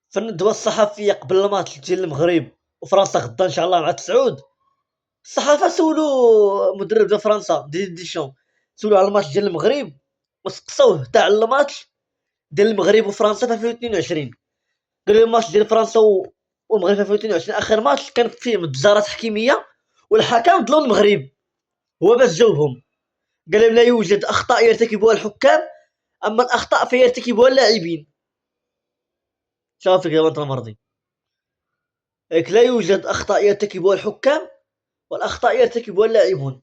في الندوة الصحفية قبل الماتش ديال المغرب وفرنسا غدا ان شاء الله مع تسعود، الصحافة سولو مدرب ديال فرنسا ديشام، سولو على الماتش ديال المغرب وسقسوه تاع الماتش ديال المغرب وفرنسا في 2022. قال لهم الماتش ديال فرنسا والمغرب في 2022 اخر ماتش كان فيه مبزرة تحكيمية والحكم ظلم المغرب. هو باش جاوبهم قال لهم لا يوجد اخطاء يرتكبها الحكام، اما الاخطاء فيرتكبها اللاعبين. شافك يا بنت المرضي، لا يوجد اخطاء يرتكبها الحكام والاخطاء يرتكبها اللاعبون.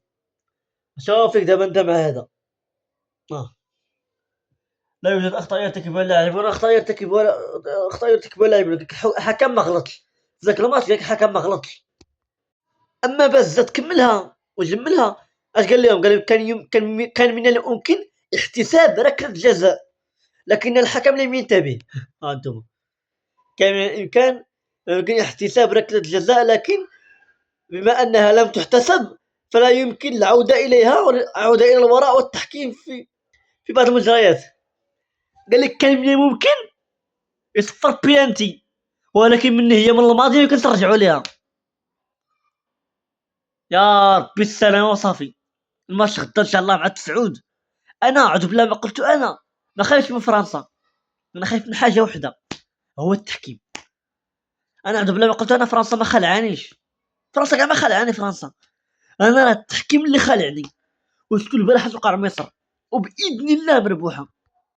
شوفك دابا انت مع هذا. لا يوجد اخطاء يرتكبها اللاعبون، اخطاء يرتكبها اللاعبون. الحكم ما غلطش ذاك الماتش، قالك الحكم ما غلطش. اما باش زاد كملها وجملها اش قال لهم؟ قال لهم كان من الممكن احتساب ركلة جزاء لكن الحكم لم ينتبه. ها انتم، كان من الامكان يمكن احتساب ركلة جزاء، لكن بما انها لم تحتسب فلا يمكن العودة اليها والعودة الى الوراء والتحكيم في بعض المجريات. قال لك كان من الممكن يصفر بيانتي، ولكن من هي من الماضي يمكن ترجعوا ليها. يا ربي السلامة وصافي. الماتش غدا ان شاء الله مع تسعود. انا اعوذ بالله ما قلت، انا ما خايفش من فرنسا، انا خايف من حاجه وحده، هو التحكيم. انا اعوذ بالله ما قلت، انا فرنسا ما خلعانيش، فرنسا كاع ما خلعاني فرنسا، انا راه التحكيم اللي خلعني. وشفتوا البارح توقع مصر وباذن الله مربوحه.